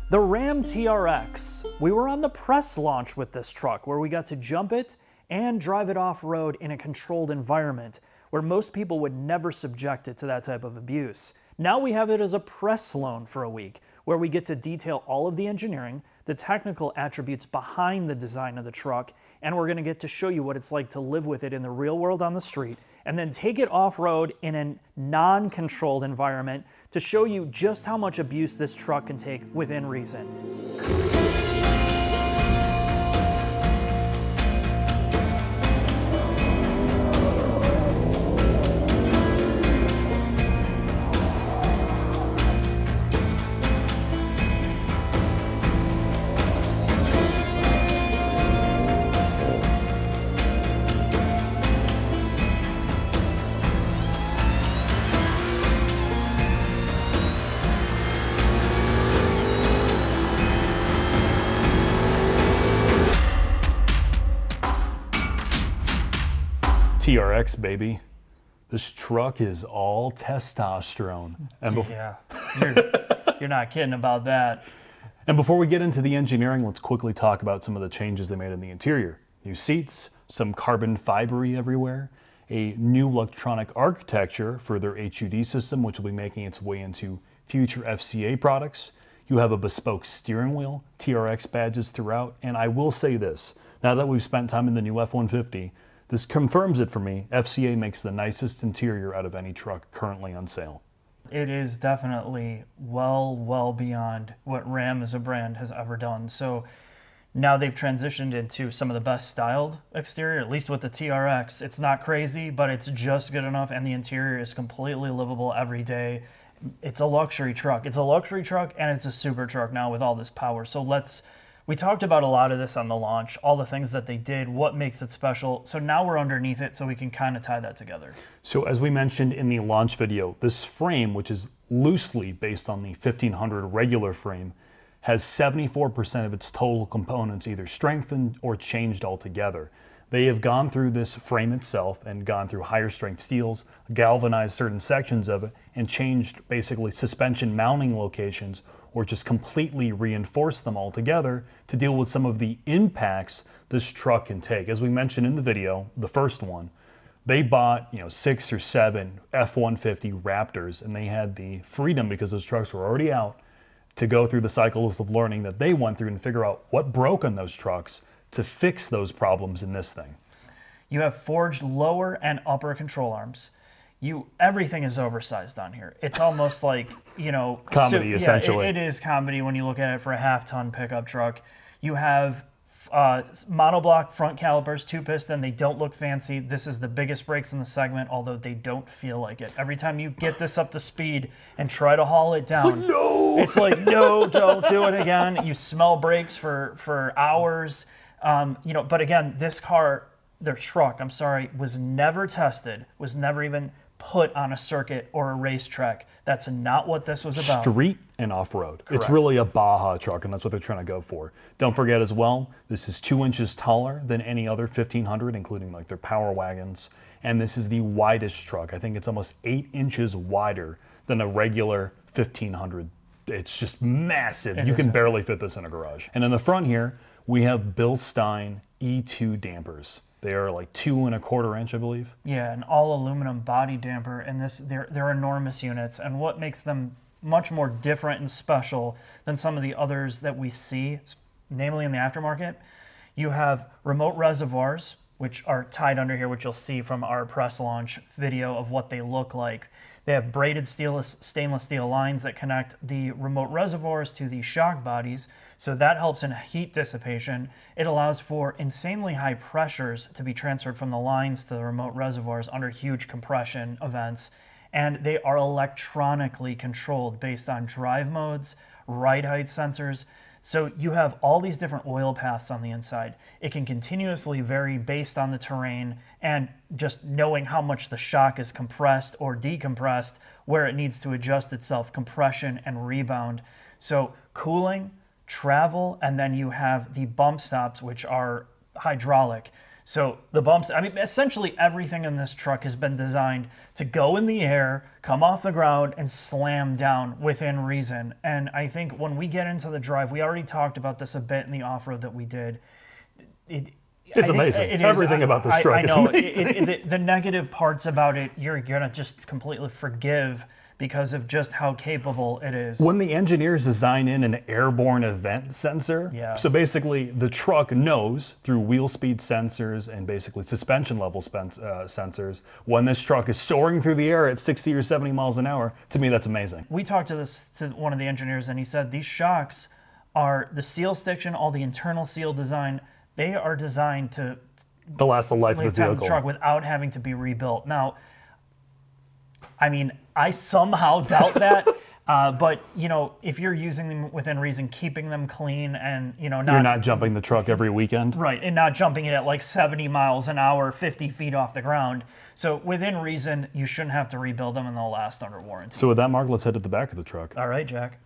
The Ram TRX. We were on the press launch with this truck where we got to jump it and drive it off-road in a controlled environment where most people would never subject it to that type of abuse. Now we have it as a press loan for a week where we get to detail all of the engineering, the technical attributes behind the design of the truck, and we're going to get to show you what it's like to live with it in the real world on the street, and then take it off-road in a non-controlled environment to show you just how much abuse this truck can take within reason. TRX, baby. This truck is all testosterone. And Yeah, you're not kidding about that. And before we get into the engineering, let's quickly talk about some of the changes they made in the interior. New seats, some carbon fibery everywhere, a new electronic architecture for their HUD system, which will be making its way into future FCA products. You have a bespoke steering wheel, TRX badges throughout, and I will say this, now that we've spent time in the new F-150, this confirms it for me. FCA makes the nicest interior out of any truck currently on sale. It is definitely well beyond what Ram as a brand has ever done. So now they've transitioned into some of the best styled exterior, at least with the TRX. It's not crazy, but it's just good enough, and the interior is completely livable every day. It's a luxury truck. It's a luxury truck, and it's a super truck now with all this power. So we talked about a lot of this on the launch, all the things that they did, what makes it special. So now we're underneath it so we can kind of tie that together. So as we mentioned in the launch video, this frame, which is loosely based on the 1500 regular frame, has 74% of its total components either strengthened or changed altogether. They have gone through this frame itself and gone through higher strength steels, galvanized certain sections of it, and changed basically suspension mounting locations, or just completely reinforce them all together to deal with some of the impacts this truck can take. As we mentioned in the video, the first one, they bought 6 or 7 F-150 Raptors, and they had the freedom, because those trucks were already out, to go through the cycles of learning that they went through and figure out what broke on those trucks to fix those problems in this thing. You have forged lower and upper control arms. Everything is oversized on here. It's almost like, comedy, essentially. It is comedy when you look at it for a half-ton pickup truck. You have monoblock front calipers, 2-piston. They don't look fancy. This is the biggest brakes in the segment, although they don't feel like it. Every time you get this up to speed and try to haul it down, it's like, no, don't do it again. You smell brakes for hours. But again, this truck, was never tested, was never even put on a circuit or a racetrack. That's not what this was about. Street and off-road. Correct. It's really a Baja truck, and that's what they're trying to go for. Don't forget as well, this is 2 inches taller than any other 1500, including like their power wagons. And this is the widest truck. I think it's almost 8 inches wider than a regular 1500. It's just massive. You can barely fit this in a garage. And in the front here, we have Bilstein E2 dampers. They are like 2 1/4 inch, I believe. Yeah, an all aluminum body damper, and they're enormous units. And what makes them much more different and special than some of the others that we see, namely in the aftermarket, you have remote reservoirs, which are tied under here, which you'll see from our press launch video of what they look like. They have braided stainless steel lines that connect the remote reservoirs to the shock bodies, so that helps in heat dissipation. It allows for insanely high pressures to be transferred from the lines to the remote reservoirs under huge compression events, and they are electronically controlled based on drive modes, ride height sensors. So you have all these different oil paths on the inside. It can continuously vary based on the terrain and just knowing how much the shock is compressed or decompressed, where it needs to adjust itself, compression and rebound. So cooling, travel, and then you have the bump stops, which are hydraulic. So the bumps, I mean, essentially everything in this truck has been designed to go in the air, come off the ground, and slam down within reason. And I think when we get into the drive, we already talked about this a bit in the off-road that we did. It's amazing. Everything about this truck is amazing. The negative parts about it, you're going to just completely forgive because of just how capable it is. When the engineers design in an airborne event sensor, so basically the truck knows through wheel speed sensors and basically suspension level sensors, when this truck is soaring through the air at 60 or 70 miles an hour, to me that's amazing. We talked to one of the engineers and he said these shocks are the seal stiction, all the internal seal design, they are designed to last the life of the vehicle. Truck without having to be rebuilt. Now, I mean, I somehow doubt that, but you know, if you're using them within reason, keeping them clean, and you know, you're not jumping the truck every weekend, right? And not jumping it at like 70 miles an hour, 50 feet off the ground. So within reason, you shouldn't have to rebuild them, and they'll last under warranty. So with that, Mark, let's head to the back of the truck. All right, Jack.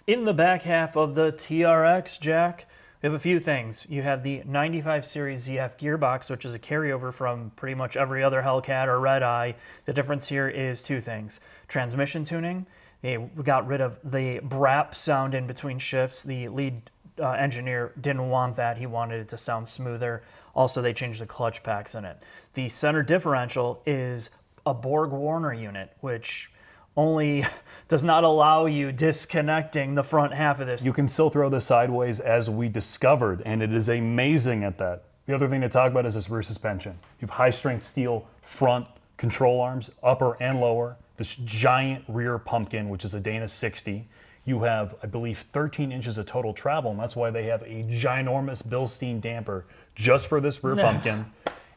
In the back half of the TRX, Jack, we have a few things. You have the 95 Series ZF gearbox, which is a carryover from pretty much every other Hellcat or Red Eye. The difference here is two things. Transmission tuning. They got rid of the brap sound in between shifts. The lead engineer didn't want that. He wanted it to sound smoother. Also, they changed the clutch packs in it. The center differential is a Borg-Warner unit, which only does not allow you disconnecting the front half of this. You can still throw this sideways, as we discovered, and it is amazing at that. The other thing to talk about is this rear suspension. You have high-strength steel front control arms, upper and lower, this giant rear pumpkin, which is a Dana 60. You have, I believe, 13 inches of total travel, and that's why they have a ginormous Bilstein damper just for this rear pumpkin.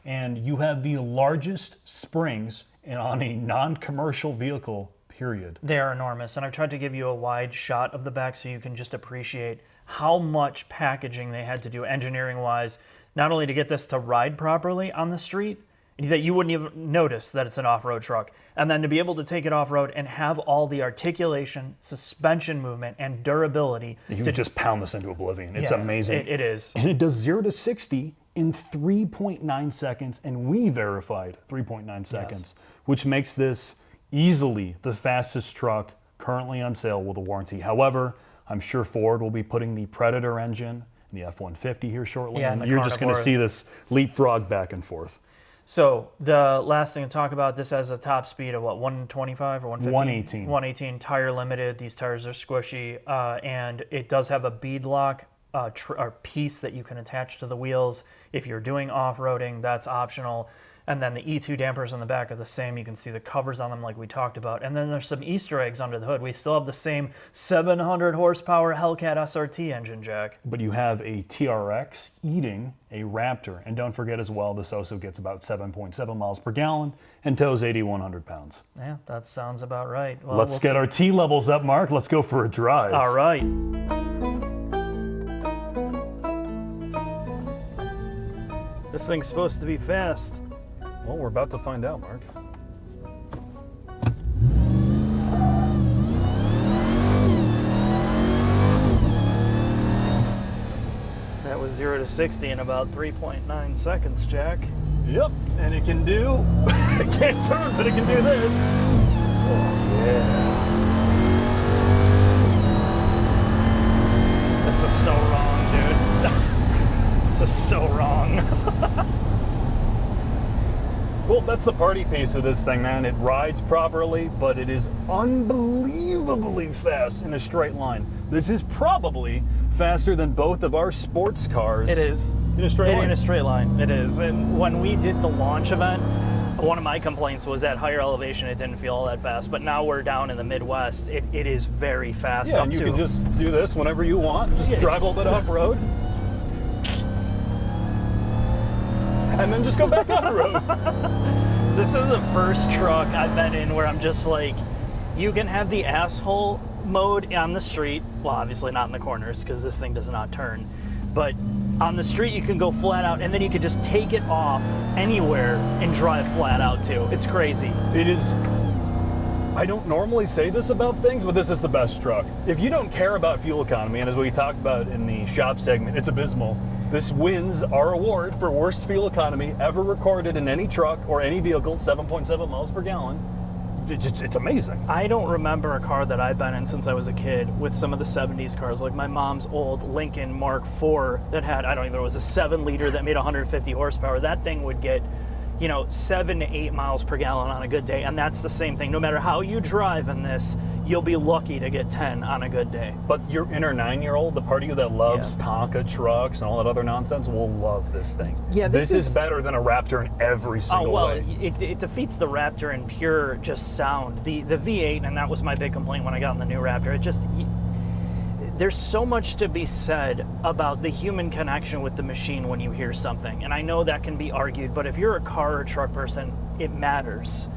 And you have the largest springs on a non-commercial vehicle, period. They are enormous, and I've tried to give you a wide shot of the back so you can just appreciate how much packaging they had to do engineering-wise, not only to get this to ride properly on the street, that you wouldn't even notice that it's an off-road truck, and then to be able to take it off-road and have all the articulation, suspension movement, and durability. You can just pound this into oblivion. It's amazing. It is. And it does 0 to 60 in 3.9 seconds, and we verified 3.9 seconds, which makes this easily the fastest truck currently on sale with a warranty. However, I'm sure Ford will be putting the Predator engine in the F-150 here shortly, and you're just going to see this leapfrog back and forth. So the last thing to talk about, this has a top speed of what, 125 or 150? 118. 118, tire limited. These tires are squishy, and it does have a bead lock or piece that you can attach to the wheels. If you're doing off-roading, that's optional. And then the E2 dampers on the back are the same. You can see the covers on them like we talked about. And then there's some Easter eggs under the hood. We still have the same 700 horsepower Hellcat SRT engine, Jack. But you have a TRX eating a Raptor. And don't forget as well, this also gets about 7.7 miles per gallon and tows 8,100 pounds. Yeah, that sounds about right. Well, Let's get our T levels up, Mark. Let's go for a drive. All right. This thing's supposed to be fast. Well, we're about to find out, Mark. That was 0 to 60 in about 3.9 seconds, Jack. Yep, and it can do, it can't turn, but it can do this. Oh, yeah. This is so wrong, dude. This is so wrong. Well, that's the party piece of this thing, man. It rides properly, but it is unbelievably fast in a straight line. This is probably faster than both of our sports cars. It is. In a straight line. In a straight line, it is. And when we did the launch event, one of my complaints was at higher elevation, it didn't feel all that fast. But now we're down in the Midwest, it is very fast. Yeah, and you can just do this whenever you want. Just drive a little bit off-road. And then just go back on the road. This is the first truck I've been in where I'm just like, you can have the asshole mode on the street. Well, obviously not in the corners because this thing does not turn. But on the street, you can go flat out and then you can just take it off anywhere and drive flat out too. It's crazy. It is. I don't normally say this about things, but this is the best truck. If you don't care about fuel economy, and as we talked about in the shop segment, it's abysmal. This wins our award for worst fuel economy ever recorded in any truck or any vehicle, 7.7 miles per gallon. It's amazing. I don't remember a car that I've been in since I was a kid with some of the 70s cars, like my mom's old Lincoln Mark IV that had, I don't even know, it was a 7-liter that made 150 horsepower. That thing would get, you know, 7 to 8 miles per gallon on a good day, and that's the same thing. No matter how you drive in this, you'll be lucky to get 10 on a good day. But your inner 9-year-old, the part of you that loves Tonka trucks and all that other nonsense, will love this thing. Yeah, this is better than a Raptor in every single way. It defeats the Raptor in pure just sound. The V8, and that was my big complaint when I got in the new Raptor, it just, there's so much to be said about the human connection with the machine when you hear something. And I know that can be argued, but if you're a car or truck person, it matters.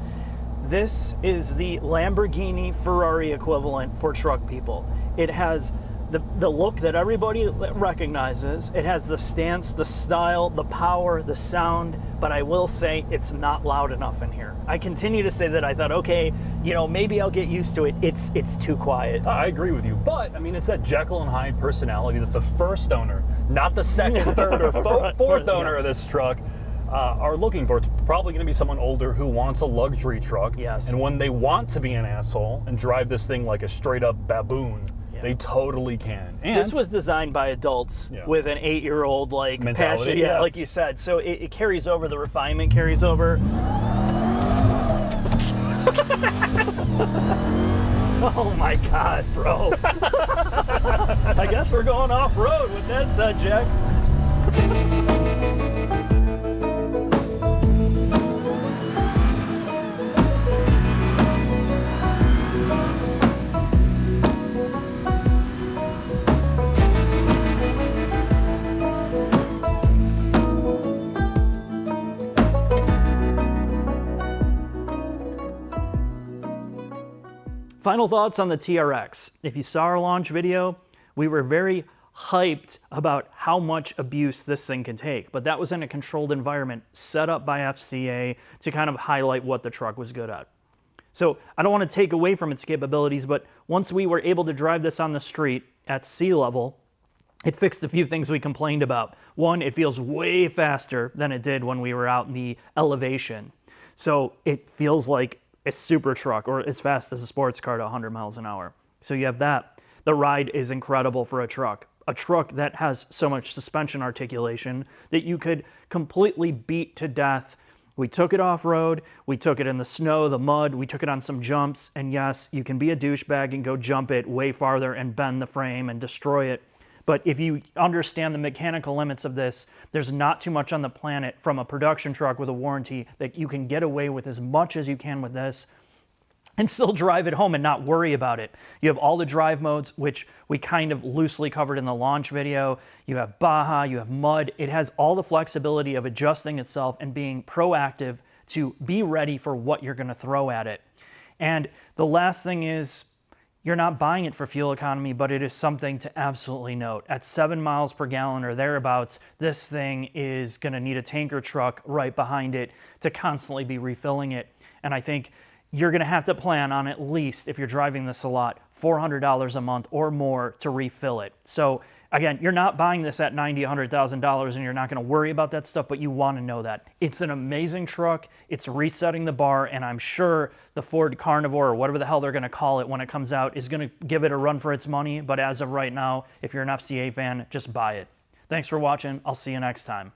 This is the Lamborghini Ferrari equivalent for truck people. It has the look that everybody recognizes. It has the stance, the style, the power, the sound, but I will say it's not loud enough in here. I continue to say that. I thought, okay, you know, maybe I'll get used to it. It's too quiet. I agree with you, but I mean, it's that Jekyll and Hyde personality that the first owner, not the second, third, or fourth owner of this truck, are looking for. It's probably going to be someone older who wants a luxury truck. Yes. And when they want to be an asshole and drive this thing like a straight up baboon, they totally can. And this was designed by adults with an 8-year-old like mentality, passion, like you said. So it carries over. The refinement carries over. Oh my God, bro! I guess we're going off road with that subject. Final thoughts on the TRX. If you saw our launch video, we were very hyped about how much abuse this thing can take, but that was in a controlled environment set up by FCA to kind of highlight what the truck was good at. So I don't want to take away from its capabilities, but once we were able to drive this on the street at sea level, it fixed a few things we complained about. One, it feels way faster than it did when we were out in the elevation. So it feels like a super truck, or as fast as a sports car to 100 miles an hour. So you have that. The ride is incredible for a truck that has so much suspension articulation that you could completely beat to death. We took it off-road, we took it in the snow, the mud, we took it on some jumps, and yes, you can be a douchebag and go jump it way farther and bend the frame and destroy it. But if you understand the mechanical limits of this, there's not too much on the planet from a production truck with a warranty that you can get away with as much as you can with this and still drive it home and not worry about it. You have all the drive modes, which we kind of loosely covered in the launch video. You have Baja, you have mud. It has all the flexibility of adjusting itself and being proactive to be ready for what you're going to throw at it. And the last thing is, you're not buying it for fuel economy, but it is something to absolutely note. At 7 miles per gallon or thereabouts, this thing is going to need a tanker truck right behind it to constantly be refilling it. And I think you're going to have to plan on at least, if you're driving this a lot, $400 a month or more to refill it. So again, you're not buying this at $90,000, $100,000 and you're not going to worry about that stuff, but you want to know that. It's an amazing truck. It's resetting the bar, and I'm sure the Ford Carnivore, or whatever the hell they're going to call it when it comes out, is going to give it a run for its money. But as of right now, if you're an FCA fan, just buy it. Thanks for watching. I'll see you next time.